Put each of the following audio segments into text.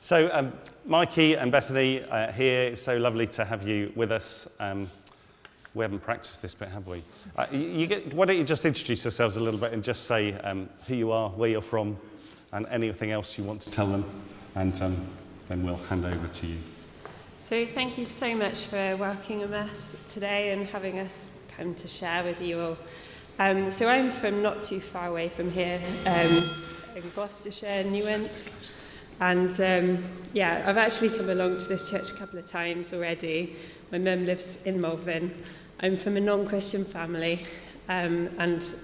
So, Mikey and Bethany here. It's so lovely to have you with us. We haven't practiced this bit, have we? Why don't you just introduce yourselves a little bit and just say who you are, where you're from, and anything else you want to tell them, and then we'll hand over to you. So thank you so much for welcoming us today and having us come to share with you all. So I'm from not too far away from here, in Gloucestershire, Newent. And I've actually come along to this church a couple of times already. My mum lives in Malvern. I'm from a non-Christian family and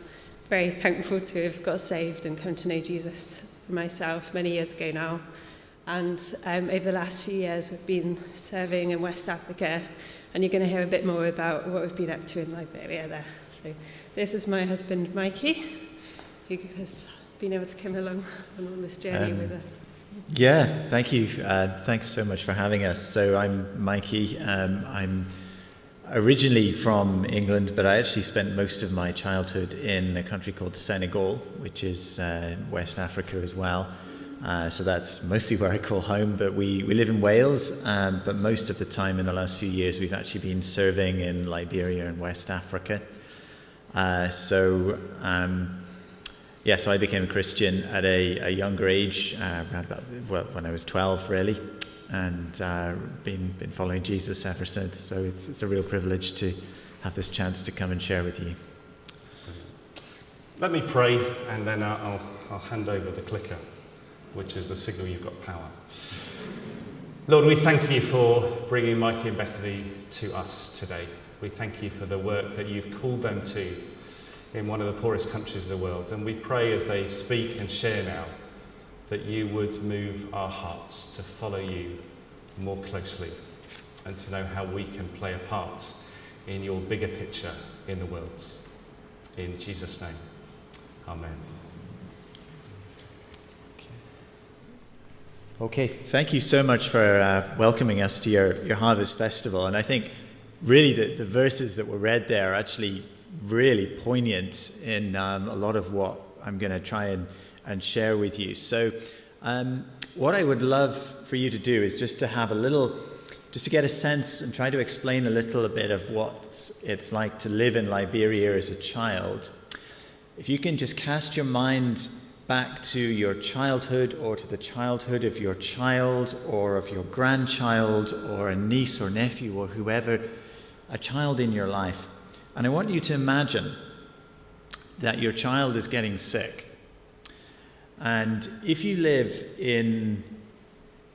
very thankful to have got saved and come to know Jesus for myself many years ago now. And over the last few years we've been serving in West Africa, and you're going to hear a bit more about what we've been up to in Liberia there. So this is my husband Mikey, who has been able to come along on this journey with us. Yeah, thank you. Thanks so much for having us. So I'm Mikey. I'm originally from England, but I actually spent most of my childhood in a country called Senegal, which is West Africa as well. So that's mostly where I call home, but we live in Wales, but most of the time in the last few years we've actually been serving in Liberia and West Africa. So I became a Christian at a younger age, when I was 12 really, and been following Jesus ever since. So it's a real privilege to have this chance to come and share with you. Let me pray, and then I'll hand over the clicker, which is the signal you've got power. Lord, we thank you for bringing Mikey and Bethany to us today. We thank you for the work that you've called them to in one of the poorest countries of the world. And we pray as they speak and share now that you would move our hearts to follow you more closely and to know how we can play a part in your bigger picture in the world. In Jesus' name, amen. Okay, thank you so much for welcoming us to your Harvest Festival. And I think really the verses that were read there are actually really poignant in a lot of what I'm going to try and share with you. So what I would love for you to do is just to get a sense and try to explain a little bit of what it's like to live in Liberia as a child. If you can just cast your mind back to your childhood or to the childhood of your child or of your grandchild or a niece or nephew or whoever, a child in your life. And I want you to imagine that your child is getting sick. And if you live in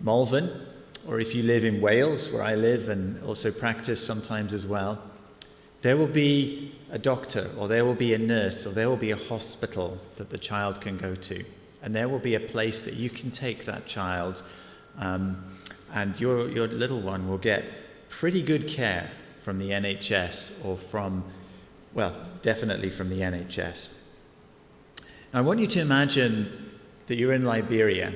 Malvern, or if you live in Wales, where I live and also practice sometimes as well, there will be a doctor, or there will be a nurse, or there will be a hospital that the child can go to. And there will be a place that you can take that child, and your little one will get pretty good care from the NHS definitely from the NHS. Now, I want you to imagine that you're in Liberia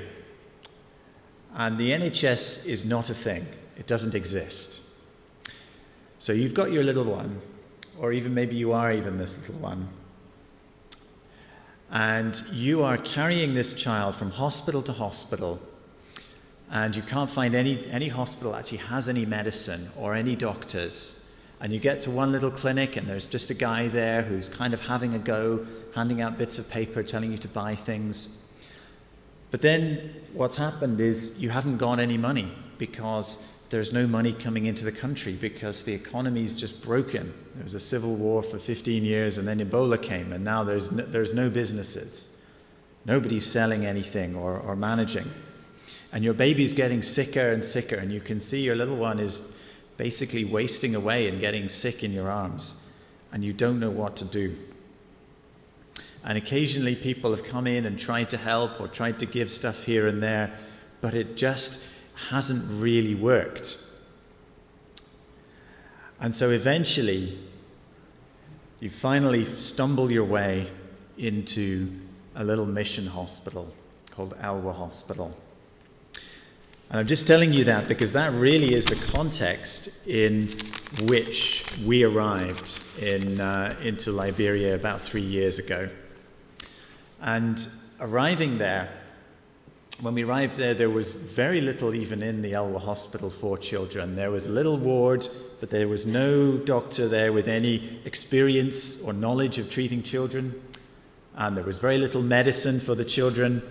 and the NHS is not a thing. It doesn't exist. So you've got your little one, or even maybe you are even this little one, and you are carrying this child from hospital to hospital, and you can't find any hospital that actually has any medicine or any doctors. And you get to one little clinic and there's just a guy there who's kind of having a go, handing out bits of paper, telling you to buy things. But then what's happened is you haven't got any money because there's no money coming into the country because the economy's just broken. There was a civil war for 15 years and then Ebola came, and now there's no businesses. Nobody's selling anything or managing. And your baby's getting sicker and sicker, and you can see your little one is basically wasting away and getting sick in your arms, and you don't know what to do. And occasionally people have come in and tried to help or tried to give stuff here and there, but it just hasn't really worked. And so eventually you finally stumble your way into a little mission hospital called Elwa Hospital. And I'm just telling you that because that really is the context in which we arrived into Liberia about 3 years ago. And arriving there, when we arrived there was very little even in the Elwa hospital for children. There was a little ward, but there was no doctor there with any experience or knowledge of treating children. And there was very little medicine for the children.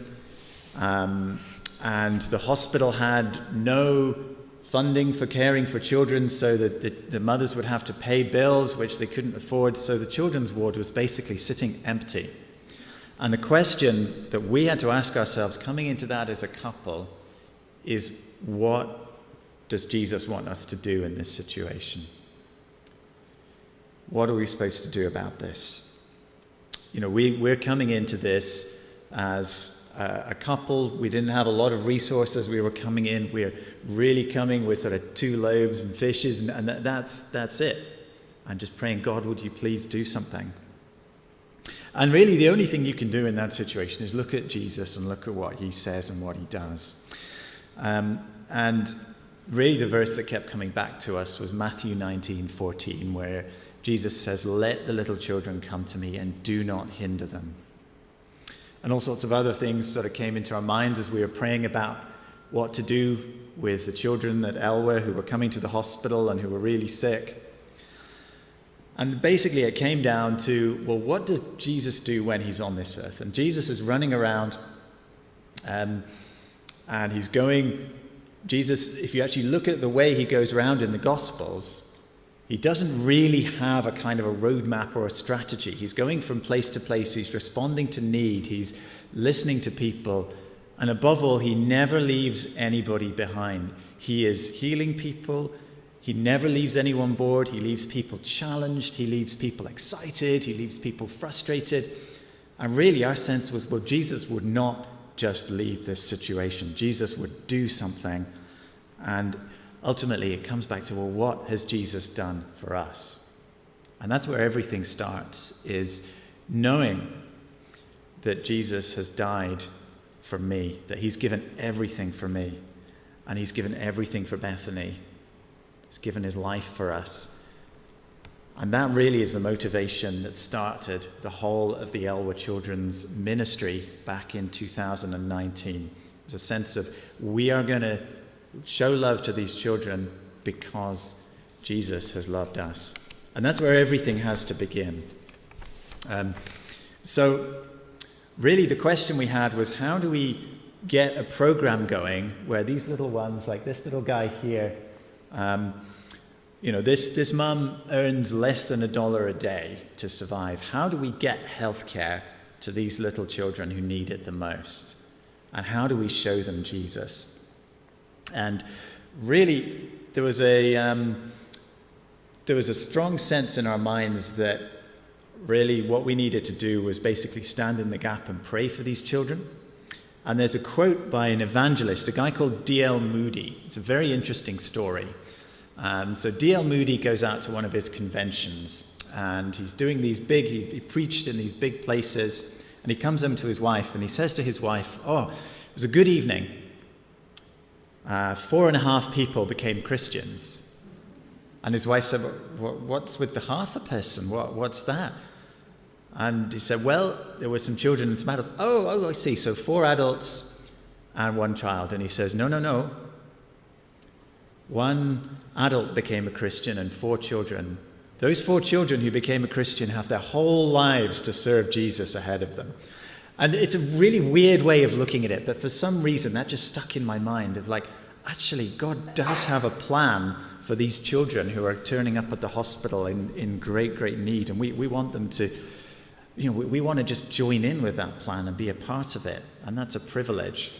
And the hospital had no funding for caring for children, so that the mothers would have to pay bills which they couldn't afford. So the children's ward was basically sitting empty. And the question that we had to ask ourselves coming into that as a couple is, what does Jesus want us to do in this situation? What are we supposed to do about this? You know, we're coming into this as a couple. We didn't have a lot of resources. We were coming in. We're really coming with sort of 2 loaves and fishes, and that's it. And just praying, God, would you please do something? And really the only thing you can do in that situation is look at Jesus and look at what he says and what he does. And really the verse that kept coming back to us was Matthew 19:14, where Jesus says, "Let the little children come to me and do not hinder them." And all sorts of other things sort of came into our minds as we were praying about what to do with the children at Elwa who were coming to the hospital and who were really sick. And basically it came down to, well, what did Jesus do when he's on this earth? And Jesus is running around and he's going, Jesus, if you actually look at the way he goes around in the Gospels, he doesn't really have a kind of a roadmap or a strategy. He's going from place to place. He's responding to need. He's listening to people. And above all, he never leaves anybody behind. He is healing people. He never leaves anyone bored. He leaves people challenged. He leaves people excited. He leaves people frustrated. And really our sense was, well, Jesus would not just leave this situation. Jesus would do something. And ultimately it comes back to, well, what has Jesus done for us? And that's where everything starts, is knowing that Jesus has died for me, that he's given everything for me, and he's given everything for Bethany. He's given his life for us. And that really is the motivation that started the whole of the Elwa Children's ministry back in 2019. It's a sense of, we are going to show love to these children because Jesus has loved us. And that's where everything has to begin. So really the question we had was, how do we get a program going where these little ones, like this little guy here, this mum earns less than $1 a day to survive. How do we get healthcare to these little children who need it the most? And how do we show them Jesus? And really, there was a strong sense in our minds that really what we needed to do was basically stand in the gap and pray for these children. And there's a quote by an evangelist, a guy called D.L. Moody. It's a very interesting story. So D.L. Moody goes out to one of his conventions, and he's doing these big, he preached in these big places, and he comes home to his wife, and he says to his wife, "Oh, it was a good evening. 4.5 people became Christians." And his wife said, "What's with the half a person? What's that?" And he said, "Well, there were some children and some adults." Oh, I see. So 4 adults and 1 child. And he says, No. 1 adult became a Christian and 4 children. Those 4 children who became a Christian have their whole lives to serve Jesus ahead of them. And it's a really weird way of looking at it, but for some reason that just stuck in my mind of like, actually, God does have a plan for these children who are turning up at the hospital in great, great need. And we want them to, we want to just join in with that plan and be a part of it. And that's a privilege.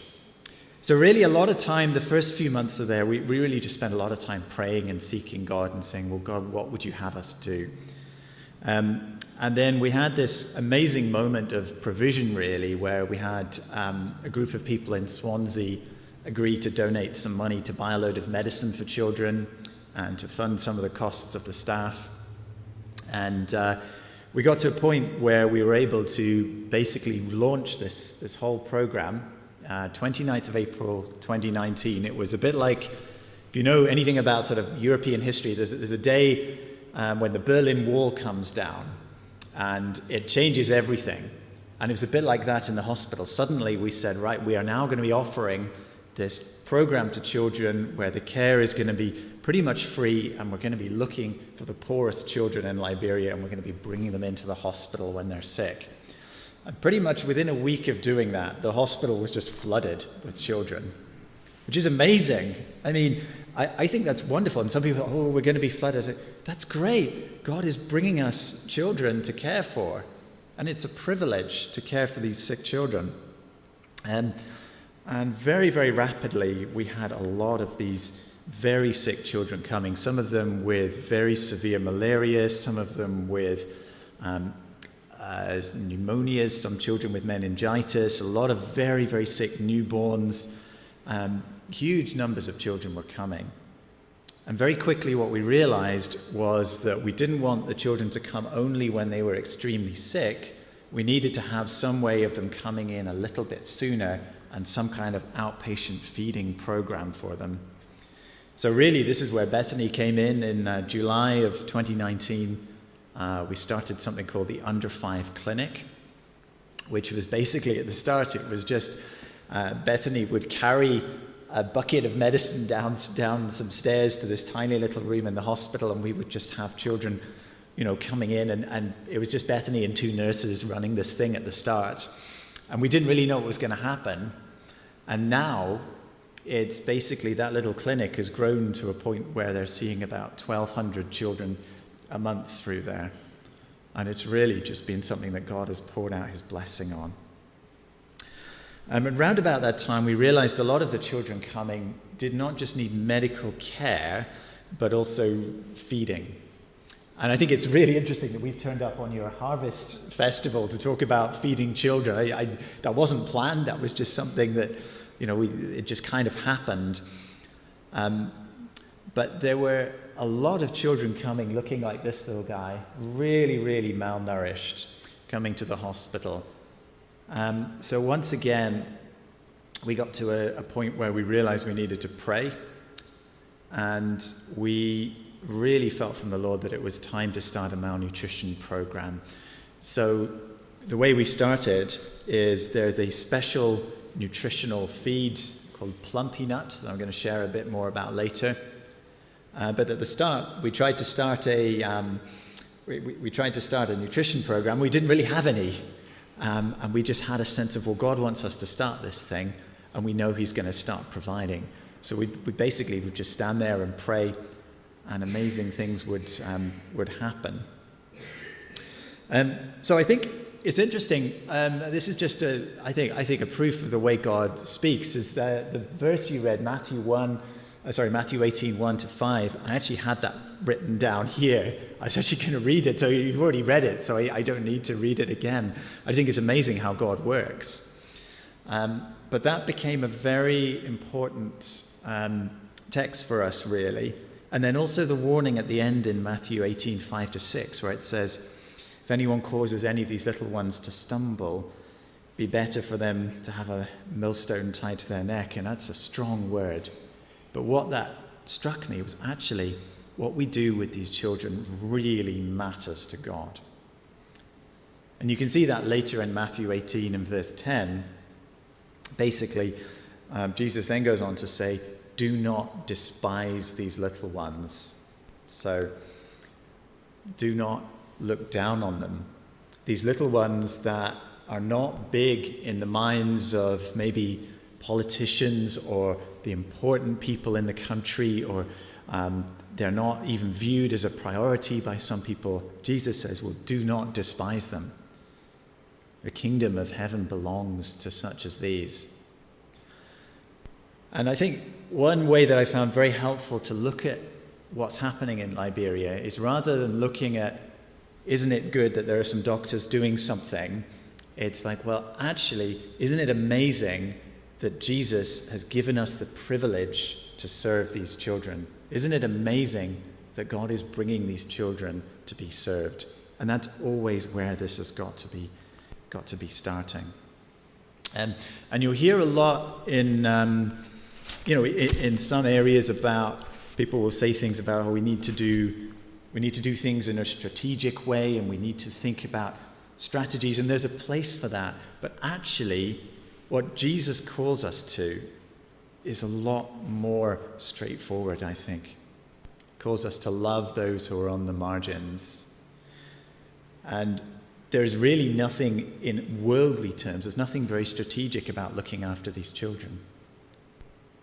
So really a lot of time, the first few months of there, we really just spent a lot of time praying and seeking God and saying, well, God, what would you have us do? And then we had this amazing moment of provision, really, where we had a group of people in Swansea agree to donate some money to buy a load of medicine for children and to fund some of the costs of the staff. And we got to a point where we were able to basically launch this whole program. 29th of April 2019. It was a bit like, if you know anything about sort of European history, there's a day when the Berlin Wall comes down and it changes everything. And it was a bit like that in the hospital. Suddenly we said, right, we are now going to be offering this program to children where the care is going to be pretty much free, and we're going to be looking for the poorest children in Liberia, and we're going to be bringing them into the hospital when they're sick. And pretty much within a week of doing that, the hospital was just flooded with children, which is amazing. I mean, I think that's wonderful. And some people, oh, we're going to be flooded. I say, that's great. God is bringing us children to care for. And it's a privilege to care for these sick children. And very, very rapidly, we had a lot of these very sick children coming, some of them with very severe malaria, some of them with pneumonias, some children with meningitis, a lot of very, very sick newborns. Huge numbers of children were coming. And very quickly what we realized was that we didn't want the children to come only when they were extremely sick. We needed to have some way of them coming in a little bit sooner, and some kind of outpatient feeding program for them. So really, this is where Bethany came in July of 2019. We started something called the Under 5 Clinic, which was basically, at the start, it was just Bethany would carry a bucket of medicine down some stairs to this tiny little room in the hospital, and we would just have children, coming in, and it was just Bethany and 2 nurses running this thing at the start. And we didn't really know what was going to happen. And now, it's basically that little clinic has grown to a point where they're seeing about 1,200 children a month through there. And it's really just been something that God has poured out his blessing on. And round about that time, we realized a lot of the children coming did not just need medical care, but also feeding. And I think it's really interesting that we've turned up on your Harvest Festival to talk about feeding children. That wasn't planned. That was just something that, it just kind of happened. But there were a lot of children coming looking like this little guy, really, really malnourished, coming to the hospital. So once again, we got to a point where we realized we needed to pray. And we really felt from the Lord that it was time to start a malnutrition program. So the way we started is there's a special nutritional feed called Plumpy nuts that I'm going to share a bit more about later. But at the start, we tried to start a nutrition program. We didn't really have any, and we just had a sense of, well, God wants us to start this thing, and we know He's going to start providing. So we basically would just stand there and pray, and amazing things would happen. So I think it's interesting. This is just I think a proof of the way God speaks. Is that the verse you read, Matthew 18, 1-5. I actually had that written down here. I was actually going to read it. So you've already read it, so I don't need to read it again. I think it's amazing how God works. But that became a very important text for us, really. And then also the warning at the end in Matthew 18, 5-6, where it says, if anyone causes any of these little ones to stumble, be better for them to have a millstone tied to their neck. And that's a strong word. But what that struck me was actually what we do with these children really matters to God. And you can see that later in Matthew 18 and verse 10. Basically, Jesus then goes on to say, do not despise these little ones. So do not look down on them. These little ones that are not big in the minds of maybe politicians or the important people in the country, or they're not even viewed as a priority by some people. Jesus says, well, do not despise them. The kingdom of heaven belongs to such as these. And I think one way that I found very helpful to look at what's happening in Liberia is, rather than looking at, isn't it good that there are some doctors doing something, it's like, well, actually, isn't it amazing that Jesus has given us the privilege to serve these children? Isn't it amazing that God is bringing these children to be served? And that's always where this has got to be starting. And you'll hear a lot in some areas about, people will say things about, we need to do things in a strategic way, and we need to think about strategies, and there's a place for that. But actually, what Jesus calls us to is a lot more straightforward, I think. He calls us to love those who are on the margins. And there's really nothing in worldly terms, there's nothing very strategic about looking after these children.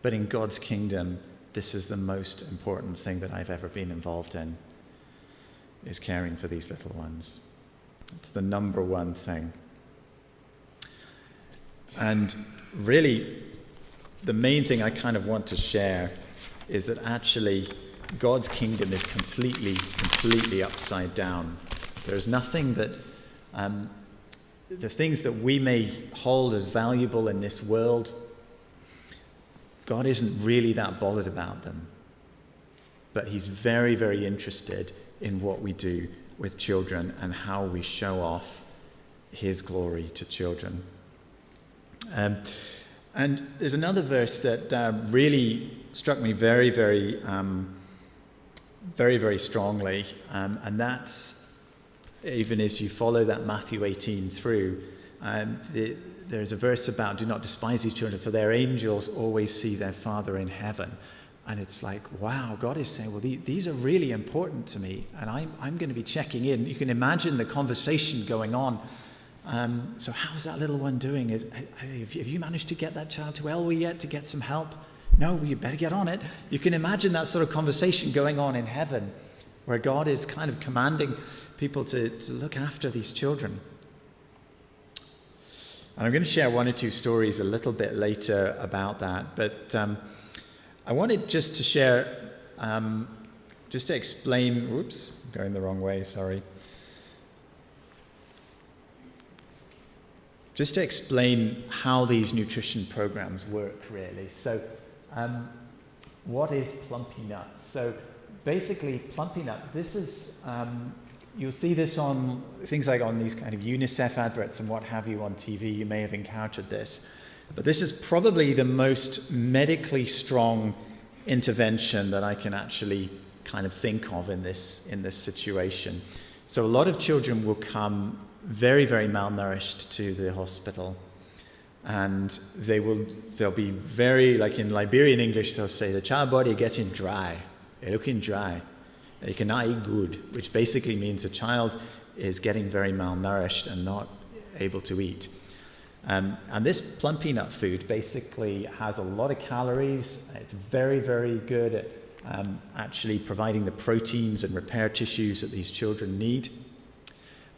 But in God's kingdom, this is the most important thing that I've ever been involved in, is caring for these little ones. It's the number one thing. And really, the main thing I kind of want to share is that actually God's kingdom is completely upside down. There's nothing that, the things that we may hold as valuable in this world, God isn't really that bothered about them. But he's very, very interested in what we do with children and how we show off his glory to children. And there's another verse that really struck me very, very strongly, and that's, even as you follow that Matthew 18 through, there's a verse about, do not despise these children, for their angels always see their Father in heaven. And it's like, wow, God is saying, well, these are really important to me, and I'm going to be checking in. You can imagine the conversation going on. So how's that little one doing? Have you managed to get that child to Elwa yet to get some help? No, well, you better get on it. You can imagine that sort of conversation going on in heaven, where God is kind of commanding people to look after these children. And I'm going to share one or two stories a little bit later about that, but I wanted just to share, just to explain, whoops, I'm going the wrong way, sorry. Just to explain how these nutrition programs work, really. So, what is Plumpy Nut? So, basically, Plumpy Nut, this is, you'll see this on things like on these kind of UNICEF adverts and what have you on TV. You may have encountered this. But this is probably the most medically strong intervention that I can actually kind of think of in this situation. So, a lot of children will come very, very malnourished to the hospital, and they'll be very, like in Liberian English, they'll say the child body getting dry, they're looking dry, they cannot eat good, which basically means the child is getting very malnourished and not able to eat. And this Plumpy Nut food basically has a lot of calories. It's very, very good at actually providing the proteins and repair tissues that these children need.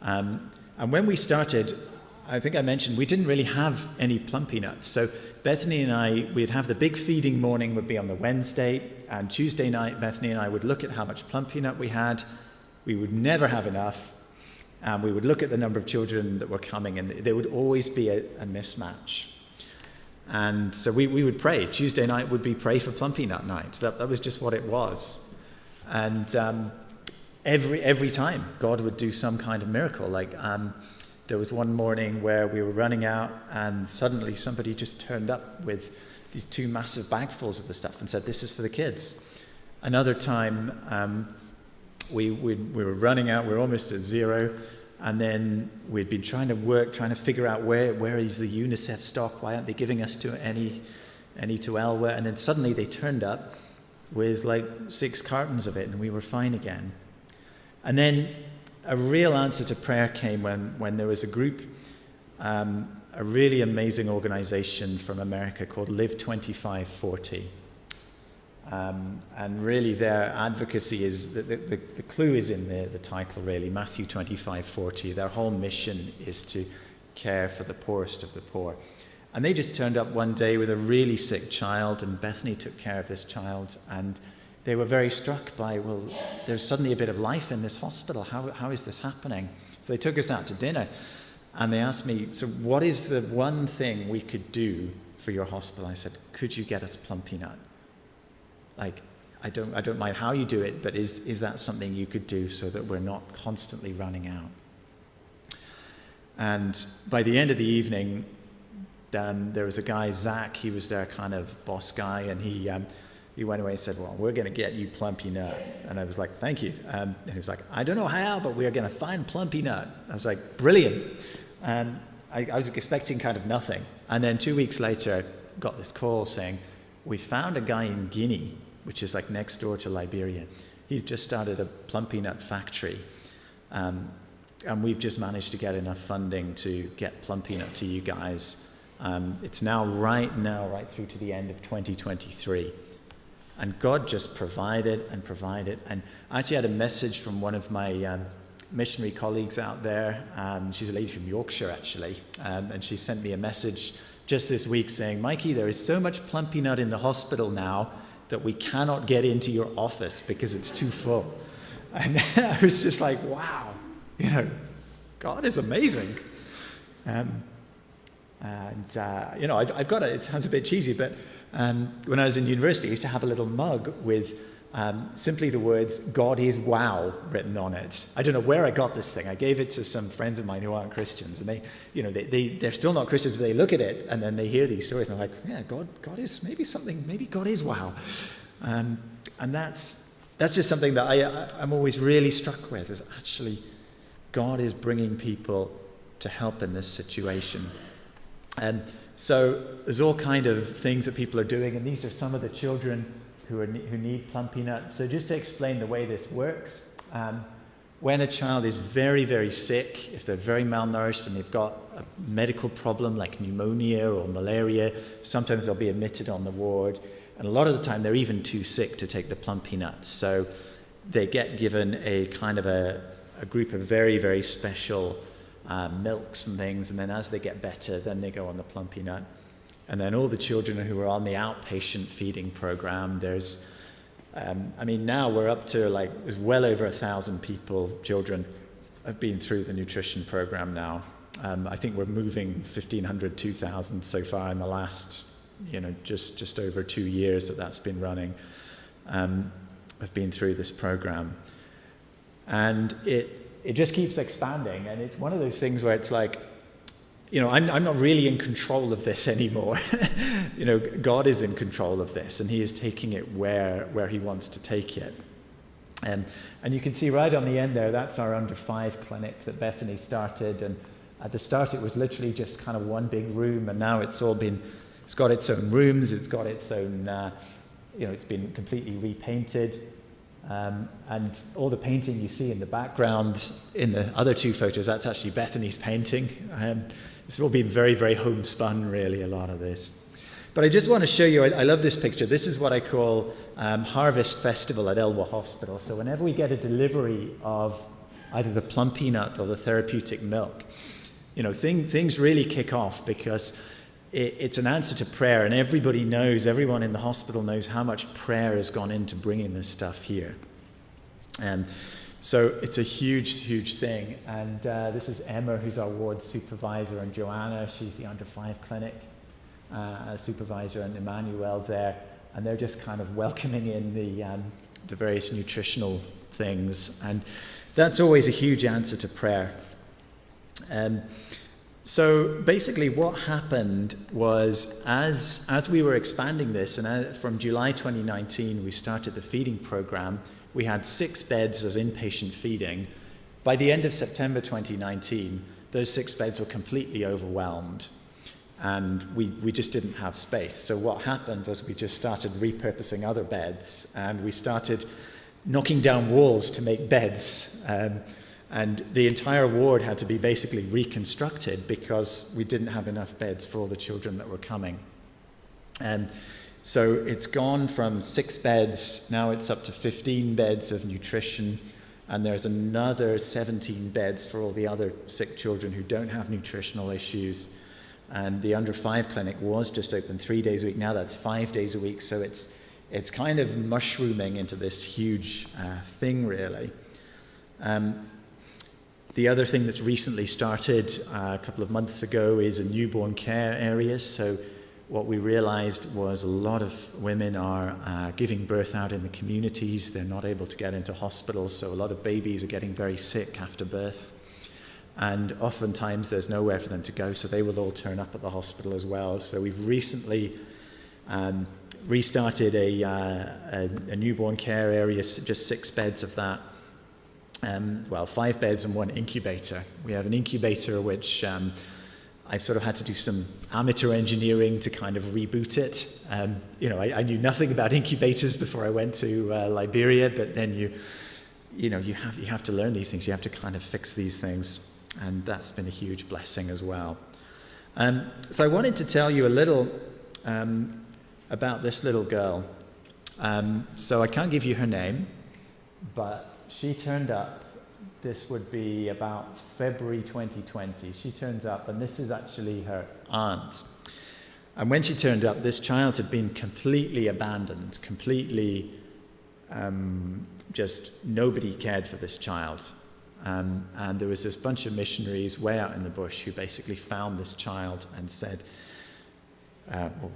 And when we started, I think I mentioned, we didn't really have any Plumpy Nuts. So Bethany and I, we'd have the big feeding morning would be on the Wednesday, and Tuesday night, Bethany and I would look at how much Plumpy Nut we had. We would never have enough. And we would look at the number of children that were coming, and there would always be a mismatch. And so we would pray. Tuesday night would be pray for Plumpy Nut night. That was just what it was. And every time God would do some kind of miracle. Like there was one morning where we were running out, and suddenly somebody just turned up with these 2 massive bagfuls of the stuff and said, "This is for the kids." Another time, we were running out. We were almost at zero, and then we'd been trying to figure out where is the UNICEF stock? Why aren't they giving us to any to Elwa? And then suddenly they turned up with like 6 cartons of it, and we were fine again. And then a real answer to prayer came when there was a group, a really amazing organization from America called Live 2540. And really their advocacy is, the clue is in the title really, Matthew 25:40. Their whole mission is to care for the poorest of the poor. And they just turned up one day with a really sick child, and Bethany took care of this child, and they were very struck by, well, there's suddenly a bit of life in this hospital. How is this happening? So they took us out to dinner, and they asked me, so what is the one thing we could do for your hospital? I said, could you get us Plumpy Nut? Like, I don't mind how you do it, but is that something you could do so that we're not constantly running out? And by the end of the evening, there was a guy, Zach, he was their kind of boss guy, and he he went away and said, well, we're going to get you Plumpy Nut. And I was like, thank you. And he was like, I don't know how, but we're going to find Plumpy Nut. I was like, brilliant. And I was expecting kind of nothing. And then 2 weeks later, I got this call saying, we found a guy in Guinea, which is like next door to Liberia. He's just started a Plumpy Nut factory. And we've just managed to get enough funding to get Plumpy Nut to you guys. It's right through to the end of 2023. And God just provided and provided. And I actually had a message from one of my missionary colleagues out there. She's a lady from Yorkshire, actually. And she sent me a message just this week saying, Mikey, there is so much Plumpy Nut in the hospital now that we cannot get into your office because it's too full. And I was just like, wow, God is amazing. I've got it sounds a bit cheesy, but when I was in university, I used to have a little mug with simply the words, God is wow, written on it. I don't know where I got this thing. I gave it to some friends of mine who aren't Christians, and they're still not Christians, but they look at it, and then they hear these stories, and they're like, yeah, God is maybe God is wow. And that's just something that I'm always really struck with, is actually God is bringing people to help in this situation. And so there's all kind of things that people are doing, and these are some of the children who need Plumpy Nut. So just to explain the way this works, when a child is very, very sick, if they're very malnourished and they've got a medical problem like pneumonia or malaria, sometimes they'll be admitted on the ward, and a lot of the time they're even too sick to take the Plumpy Nuts. So they get given a kind of a group of very, very special milks and things, and then as they get better, then they go on the Plumpy Nut. And then all the children who are on the outpatient feeding program, there's, now we're up to there's well over 1,000 children have been through the nutrition program now. I think we're moving 1,500, 2,000 so far in the last, just over 2 years that's been running, have been through this program. And it just keeps expanding, and it's one of those things where it's like, I'm not really in control of this anymore. God is in control of this, and he is taking it where he wants to take it. And you can see right on the end there, that's our under 5 clinic that Bethany started. And at the start, it was literally just kind of one big room, and now it's got its own rooms, it's got its own, it's been completely repainted. And all the painting you see in the background in the other 2 photos, that's actually Bethany's painting. It's all been very, very homespun, really, a lot of this. But I just want to show you, I love this picture. This is what I call Harvest Festival at Elwa Hospital. So whenever we get a delivery of either the Plumpy Nut or the therapeutic milk, things really kick off, because it's an answer to prayer, and everyone in the hospital knows how much prayer has gone into bringing this stuff here. So it's a huge, huge thing. And this is Emma, who's our ward supervisor, and Joanna, she's the under 5 clinic supervisor, and Emmanuel there. And they're just kind of welcoming in the various nutritional things. And that's always a huge answer to prayer. So basically what happened was, as we were expanding this, and from July 2019 we started the feeding program, we had 6 beds as inpatient feeding. By the end of September 2019, those 6 beds were completely overwhelmed, and we just didn't have space. So what happened was we just started repurposing other beds, and we started knocking down walls to make beds. And the entire ward had to be basically reconstructed because we didn't have enough beds for all the children that were coming. And so it's gone from 6 beds, now it's up to 15 beds of nutrition, and there's another 17 beds for all the other sick children who don't have nutritional issues. And the under 5 clinic was just open 3 days a week, now that's 5 days a week, so it's kind of mushrooming into this huge thing, really. The other thing that's recently started a couple of months ago is a newborn care area. So what we realized was a lot of women are giving birth out in the communities. They're not able to get into hospitals, so a lot of babies are getting very sick after birth. And oftentimes there's nowhere for them to go, so they will all turn up at the hospital as well. So we've recently restarted a newborn care area, just 6 beds of that. 5 beds and 1 incubator. We have an incubator which I sort of had to do some amateur engineering to kind of reboot it. I knew nothing about incubators before I went to Liberia, but then you have to learn these things. You have to kind of fix these things, and that's been a huge blessing as well. So I wanted to tell you a little about this little girl. So I can't give you her name, but she turned up. This would be about February 2020. She turns up, and this is actually her aunt. And when she turned up, this child had been completely abandoned, completely just nobody cared for this child. And there was this bunch of missionaries way out in the bush who basically found this child and said,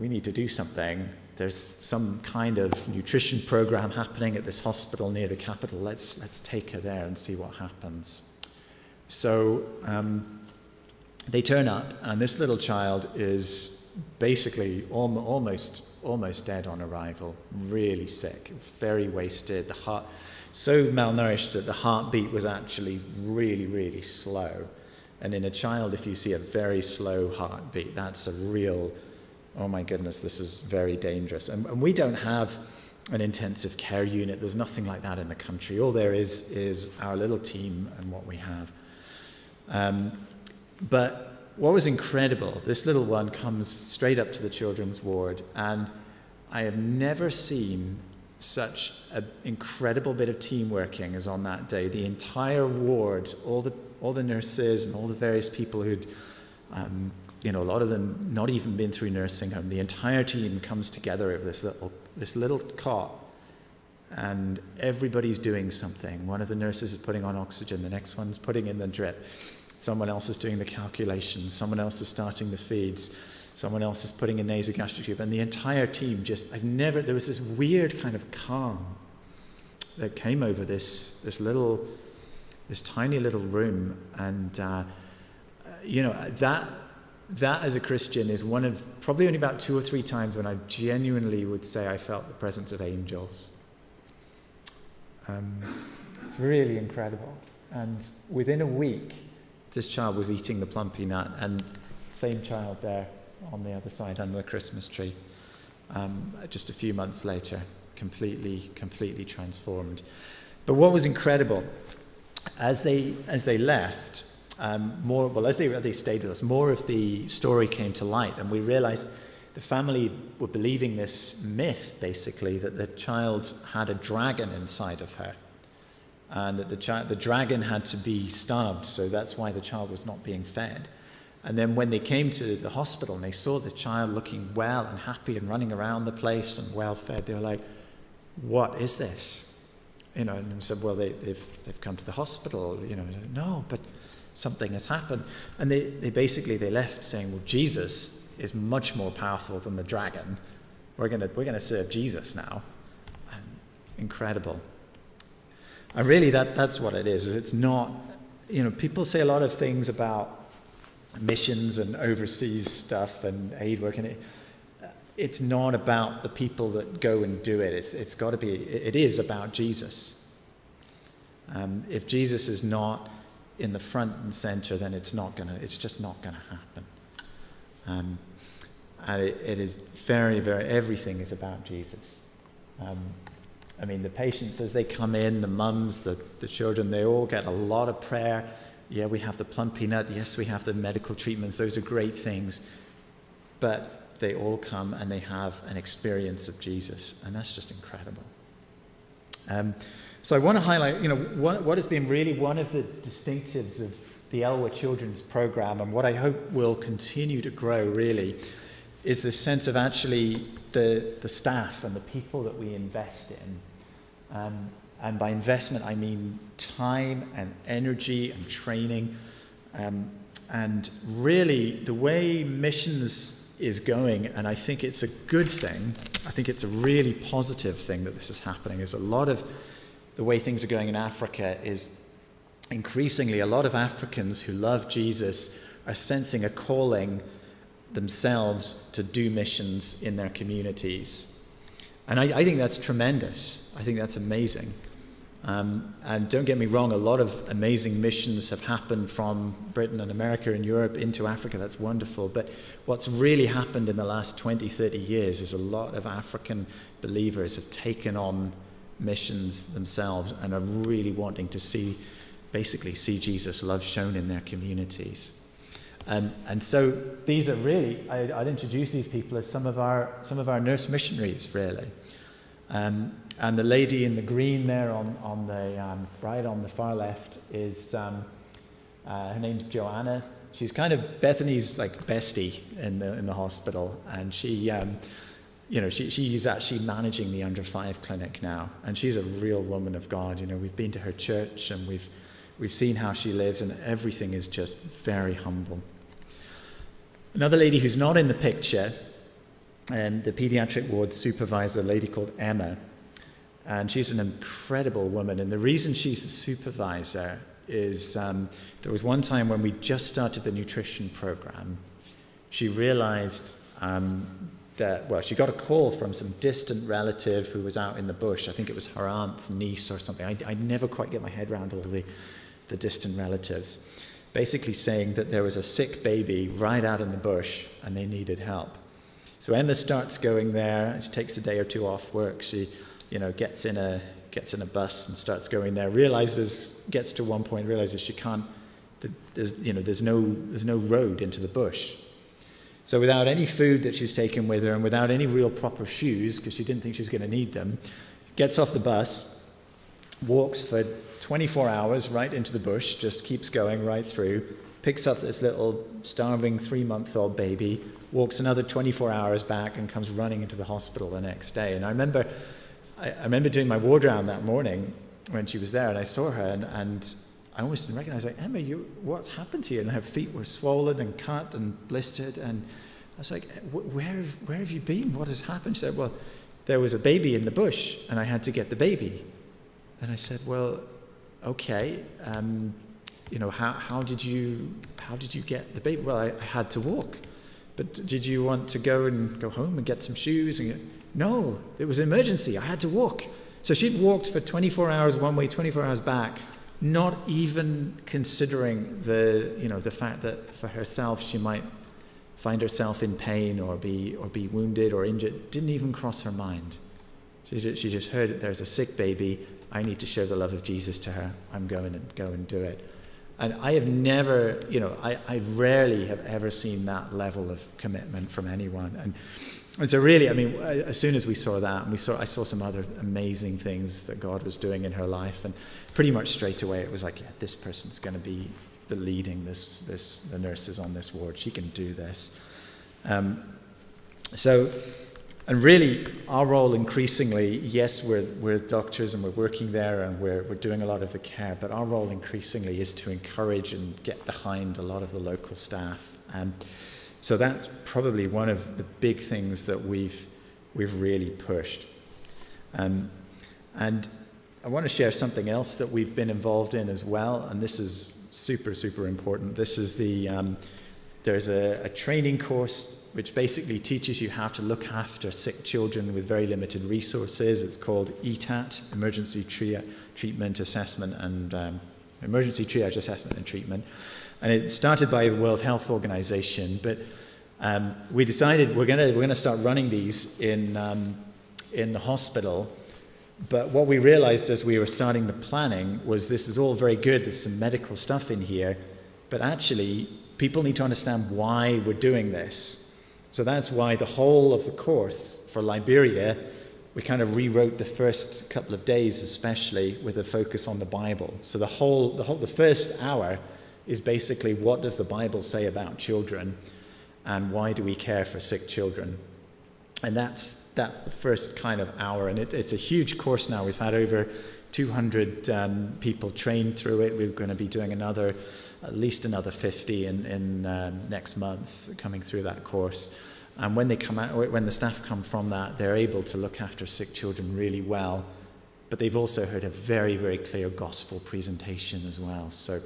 we need to do something. There's some kind of nutrition program happening at this hospital near the capital. Let's take her there and see what happens. So they turn up, and this little child is basically almost dead on arrival, really sick, very wasted, the heart so malnourished that the heartbeat was actually really, really slow. And in a child, if you see a very slow heartbeat, that's a real, oh my goodness, this is very dangerous. And we don't have an intensive care unit. There's nothing like that in the country. All there is our little team and what we have. But what was incredible, this little one comes straight up to the children's ward, and I have never seen such an incredible bit of team working as on that day. The entire ward, all the nurses and all the various people who'd a lot of them not even been through nursing home. The entire team comes together over this little cot, and everybody's doing something. One of the nurses is putting on oxygen, the next one's putting in the drip, someone else is doing the calculations, someone else is starting the feeds, someone else is putting in nasogastric tube, and the entire team there was this weird kind of calm that came over this tiny little room, and that as a Christian is one of probably only about 2 or 3 times when I genuinely would say I felt the presence of angels. It's really incredible. And within a week, this child was eating the Plumpy nut, and same child there on the other side under the Christmas tree. Just a few months later, completely transformed. But what was incredible, as they left, as they stayed with us, more of the story came to light, and we realized the family were believing this myth, basically, that the child had a dragon inside of her, and that the dragon had to be starved, so that's why the child was not being fed. And then when they came to the hospital and they saw the child looking well and happy and running around the place and well fed, they were like, "What is this?" And we said, "Well, they've come to the hospital." No, but something has happened. And they left saying, "Well, Jesus is much more powerful than the dragon. We're gonna serve Jesus now." And incredible. And really, that's what it is. It's not, people say a lot of things about missions and overseas stuff and aid work, and it's not about the people that go and do it. It's got to be. It is about Jesus. If Jesus is not in the front and center, then it's just not gonna happen. And it is very, very, everything is about Jesus. The patients, as they come in, the mums, the children, they all get a lot of prayer. Yeah, we have the Plumpy nut. Yes, we have the medical treatments. Those are great things. But they all come and they have an experience of Jesus, and that's just incredible. So I want to highlight, what has been really one of the distinctives of the Elwa Children's Program, and what I hope will continue to grow really, is this sense of actually the staff and the people that we invest in. And by investment, I mean time and energy and training. And really, the way missions is going, and I think it's a good thing, I think it's a really positive thing that this is happening, is a lot of the way things are going in Africa is increasingly a lot of Africans who love Jesus are sensing a calling themselves to do missions in their communities. And I think that's tremendous. I think that's amazing. And don't get me wrong, a lot of amazing missions have happened from Britain and America and Europe into Africa. That's wonderful. But what's really happened in the last 20, 30 years is a lot of African believers have taken on missions themselves and are really wanting to see Jesus' love shown in their communities. And so these are really, I'd introduce these people as some of our nurse missionaries, really. And the lady in the green there on the right on the far left is her name's Joanna. She's kind of Bethany's like bestie in the hospital, and she's actually managing the under 5 clinic now, and she's a real woman of God. We've been to her church and we've seen how she lives, and everything is just very humble. Another lady who's not in the picture, the pediatric ward supervisor, a lady called Emma. And she's an incredible woman. And the reason she's the supervisor is there was one time when we just started the nutrition program, she realized she got a call from some distant relative who was out in the bush. I think it was her aunt's niece or something. I never quite get my head around all the distant relatives. Basically saying that there was a sick baby right out in the bush and they needed help. So Emma starts going there. She takes a day or two off work. She gets in a bus and starts going there. Gets to one point, realizes she can't. There's no road into the bush. So without any food that she's taken with her and without any real proper shoes, because she didn't think she was going to need them, gets off the bus, walks for 24 hours right into the bush, just keeps going right through, picks up this little starving 3-month-old baby, walks another 24 hours back and comes running into the hospital the next day. And I remember doing my ward round that morning when she was there, and I saw her, and I almost didn't recognize her. Like, Emma, what's happened to you? And her feet were swollen and cut and blistered, and I was like, where have you been? What has happened? She said, well, there was a baby in the bush, and I had to get the baby. And I said, well, okay, how did you get the baby? Well, I had to walk. But did you want to go home and get some shoes? No, it was an emergency. I had to walk. So she'd walked for 24 hours one way, 24 hours back, not even considering the fact that for herself she might find herself in pain or be wounded or injured. Didn't even cross her mind. She just heard that there's a sick baby. I need to show the love of Jesus to her. I'm going to go and do it. And I have never, I rarely have ever seen that level of commitment from anyone. And so really, as soon as we saw that, and I saw some other amazing things that God was doing in her life, and pretty much straight away it was like, yeah, this person's going to be the leading the nurses on this ward. She can do this. And really, our role increasingly, yes, we're doctors and we're working there and we're doing a lot of the care, but our role increasingly is to encourage and get behind a lot of the local staff. So that's probably one of the big things that we've really pushed. And I want to share something else that we've been involved in as well, and this is super, super important. This is there's a training course which basically teaches you how to look after sick children with very limited resources. It's called ETAT, Emergency Treatment Assessment and Emergency Triage Assessment and Treatment. And it started by the World Health Organization, but we decided we're going to start running these in the hospital. But what we realized as we were starting the planning was this is all very good. There's some medical stuff in here, but actually people need to understand why we're doing this. So that's why the whole of the course for Liberia, we kind of rewrote the first couple of days, especially with a focus on the Bible. So the first hour is basically, what does the Bible say about children, and why do we care for sick children? And that's the first kind of hour, and it's a huge course now. We've had over 200 people trained through it. We're going to be doing at least another 50 in next month coming through that course. And when the staff come from that, they're able to look after sick children really well. But they've also heard a very, very clear gospel presentation as well. So,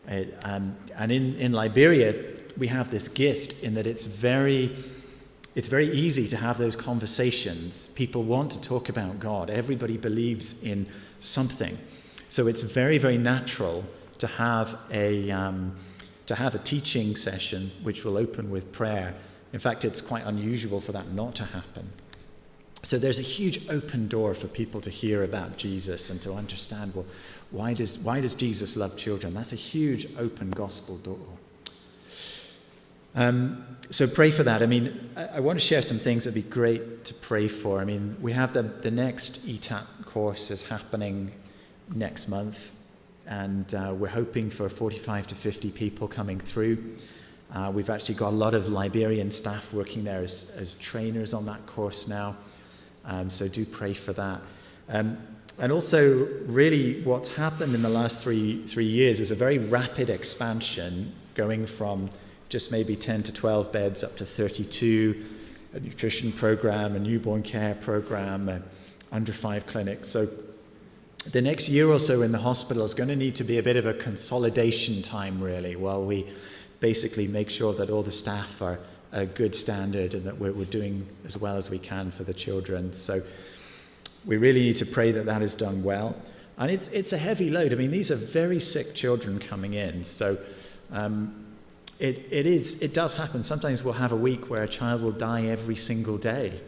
and in Liberia, we have this gift in that it's very it's very easy to have those conversations. People want to talk about God. Everybody believes in something. So it's very, very natural to have a teaching session which will open with prayer. In fact, it's quite unusual for that not to happen. So there's a huge open door for people to hear about Jesus and to understand, well, why does Jesus love children? That's a huge open gospel door. So pray for that. I mean, I want to share some things that'd be great to pray for. I mean, we have the next ETAP course is happening next month, and we're hoping for 45 to 50 people coming through. We've actually got a lot of Liberian staff working there as trainers on that course now. So do pray for that. And also, really, what's happened in the last three years is a very rapid expansion, going from just maybe 10 to 12 beds up to 32, a nutrition program, a newborn care program, a under 5 clinic. So the next year or so in the hospital is going to need to be a bit of a consolidation time, really, while we basically make sure that all the staff are a good standard and that we're doing as well as we can for the children. So we really need to pray that that is done well. And it's a heavy load. I mean, these are very sick children coming in. So it does happen. Sometimes we'll have a week where a child will die every single day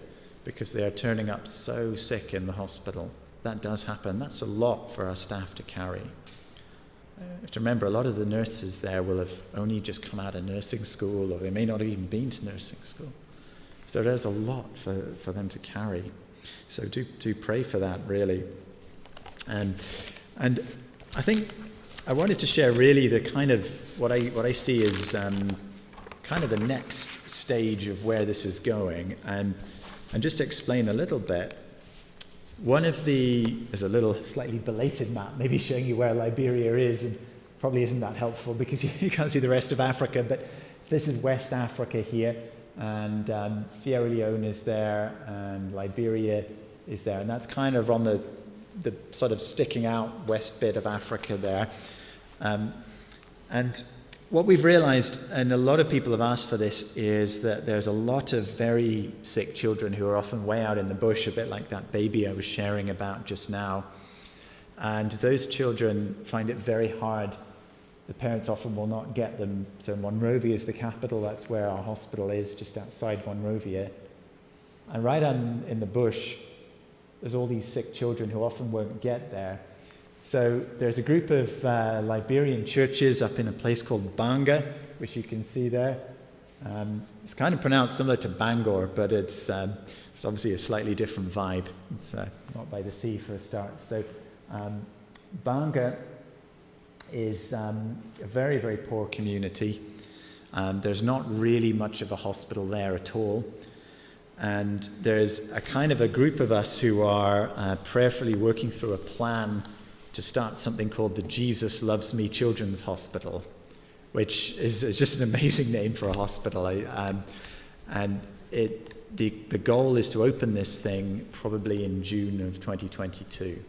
because they are turning up so sick in the hospital. That does happen. That's a lot for our staff to carry. You have to remember, a lot of the nurses there will have only just come out of nursing school, or they may not have even been to nursing school. So there's a lot for them to carry. So do pray for that, really. And I think I wanted to share really the kind of what I see as kind of the next stage of where this is going, and just to explain a little bit. There's a little slightly belated map, maybe showing you where Liberia is, and probably isn't that helpful because you can't see the rest of Africa, but this is West Africa here, and Sierra Leone is there, and Liberia is there, and that's kind of on the sort of sticking out west bit of Africa there. And what we've realized, and a lot of people have asked for this, is that there's a lot of very sick children who are often way out in the bush, a bit like that baby I was sharing about just now. And those children find it very hard. The parents often will not get them. So Monrovia is the capital. That's where our hospital is, just outside Monrovia. And right in the bush, there's all these sick children who often won't get there. So there's a group of Liberian churches up in a place called Banga, which you can see there. It's kind of pronounced similar to Bangor, but it's obviously a slightly different vibe. It's not by the sea for a start. So Banga is a very, very poor community. There's not really much of a hospital there at all. And there's a kind of a group of us who are prayerfully working through a plan to start something called the Jesus Loves Me Children's Hospital, which is just an amazing name for a hospital. And the goal is to open this thing probably in June of 2022.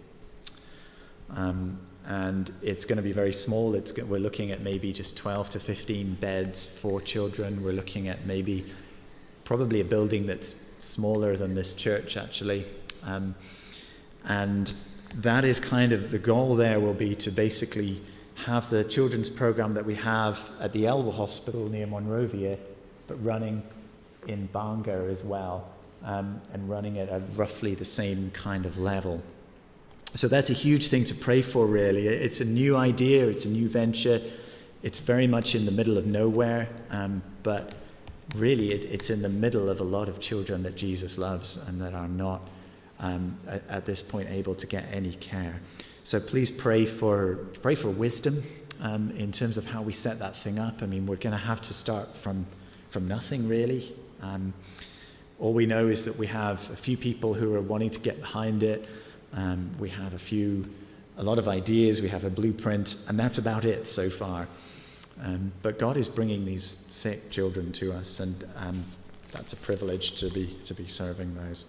And it's going to be very small. We're looking at maybe just 12 to 15 beds for children. We're looking at probably a building that's smaller than this church, actually. And that is kind of the goal. There will be to basically have the children's program that we have at the Elwa hospital near Monrovia, but running in Banga as well, and running it at roughly the same kind of level. So that's a huge thing to pray for, really. It's a new idea, it's a new venture. It's very much in the middle of nowhere, but really it's in the middle of a lot of children that Jesus loves and that are not at this point able to get any care. So please pray for wisdom in terms of how we set that thing up. I mean, we're going to have to start from nothing, really. All we know is that we have a few people who are wanting to get behind it. We have a lot of ideas. We have a blueprint, and that's about it so far. But God is bringing these sick children to us, and that's a privilege to be serving those.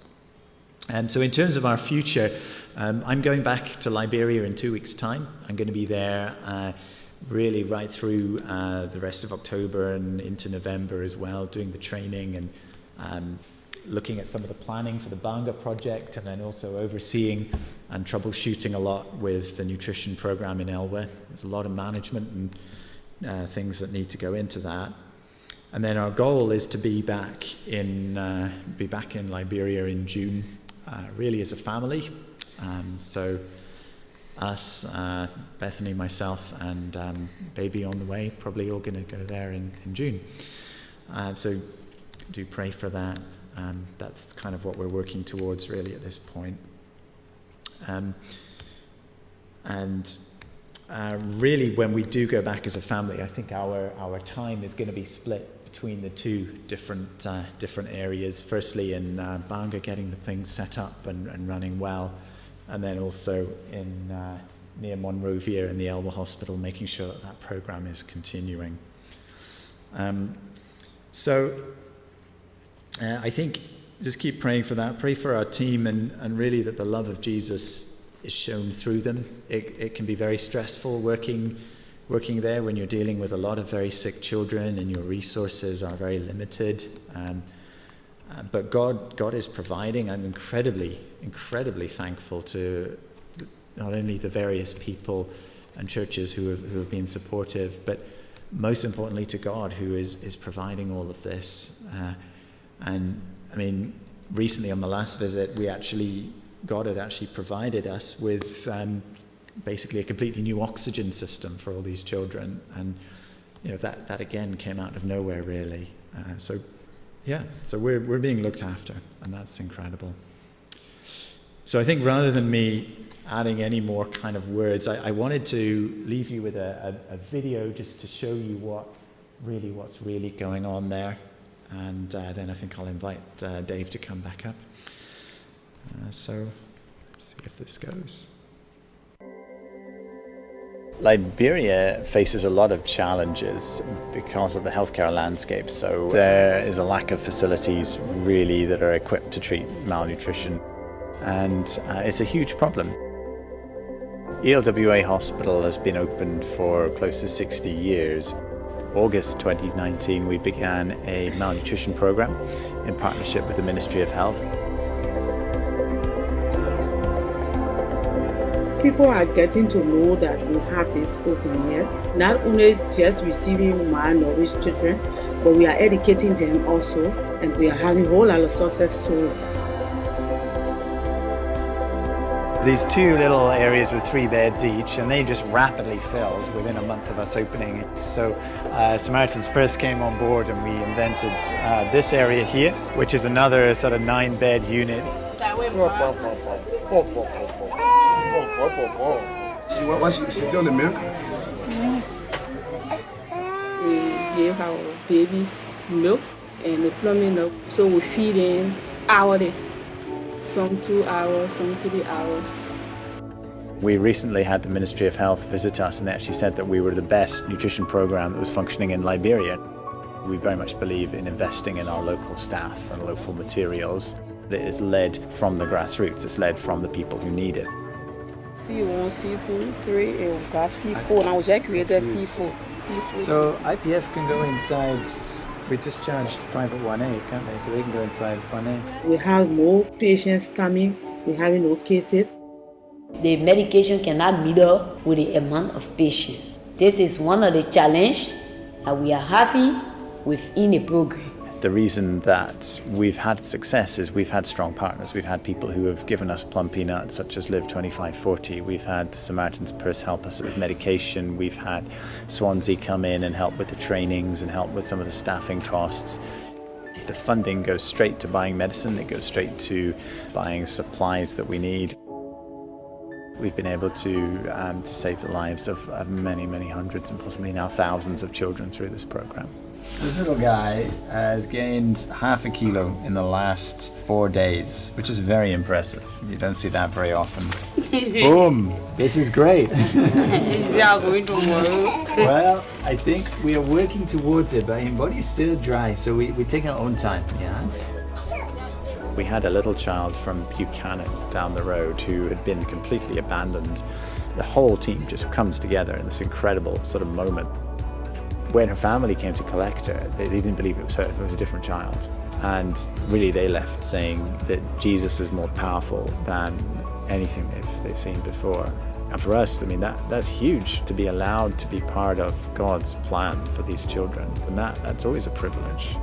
So in terms of our future, I'm going back to Liberia in 2 weeks' time. I'm going to be there really right through the rest of October and into November as well, doing the training looking at some of the planning for the Banga project, and then also overseeing and troubleshooting a lot with the nutrition program in Elwa. There's a lot of management and things that need to go into that. And then our goal is to be back in Liberia in June, really as a family. So us, Bethany, myself, and baby on the way, probably all going to go there in June. So do pray for that. That's kind of what we're working towards really at this point. Really, when we do go back as a family, I think our time is going to be split between the two different areas. Firstly, in Banga, getting the things set up and running well, and then also in near Monrovia in the Elwa Hospital, making sure that program is continuing. I think just keep praying for that. Pray for our team, and really that the love of Jesus is shown through them. It can be very stressful working there when you're dealing with a lot of very sick children and your resources are very limited. But God is providing. I'm incredibly thankful to not only the various people and churches who have been supportive, but most importantly to God, who is providing all of this. And I mean, recently on the last visit, God had actually provided us with basically a completely new oxygen system for all these children, and that again came out of nowhere really. So we're being looked after, and that's incredible. So I think rather than me adding any more kind of words, I wanted to leave you with a video just to show you what's really going on there, and then I think I'll invite Dave to come back up. So let's see if this goes. Liberia faces a lot of challenges because of the healthcare landscape. So there is a lack of facilities really that are equipped to treat malnutrition, and it's a huge problem. ELWA Hospital has been opened for close to 60 years. August 2019 we began a malnutrition program in partnership with the Ministry of Health. People are getting to know that we have this open here, not only just receiving malnourished children, but we are educating them also, and we are having a whole lot of success stories. These two little areas with 3 beds each, and they just rapidly filled within a month of us opening it. So Samaritan's Purse came on board and we invented this area here, which is another sort of 9-bed unit. She's still in the milk? We give our babies milk and the Plumpy milk, so we feed them hourly. Some 2 hours, some 3 hours. We recently had the Ministry of Health visit us, and they actually said that we were the best nutrition program that was functioning in Liberia. We very much believe in investing in our local staff and local materials. It is led from the grassroots, it's led from the people who need it. C1, C2, 3, and we've got C4. Now we just created C4. So IPF can go inside, we discharged private 1A, can't they? So they can go inside 1A. We have more patients coming. We have no cases. The medication cannot meet up with the amount of patients. This is one of the challenges that we are having within the program. The reason that we've had success is we've had strong partners. We've had people who have given us Plumpy nuts, such as Live 2540. We've had Samaritan's Purse help us with medication. We've had Swansea come in and help with the trainings and help with some of the staffing costs. The funding goes straight to buying medicine. It goes straight to buying supplies that we need. We've been able to save the lives of many, many hundreds and possibly now thousands of children through this program. This little guy has gained half a kilo in the last 4 days, which is very impressive. You don't see that very often. Boom! This is great. Well, I think we are working towards it, but his body's still dry, so we take our own time, yeah? We had a little child from Buchanan down the road who had been completely abandoned. The whole team just comes together in this incredible sort of moment. when her family came to collect her, they didn't believe it was her, it was a different child. And really they left saying that Jesus is more powerful than anything they've seen before. And for us, I mean, that's huge, to be allowed to be part of God's plan for these children. And that's always a privilege.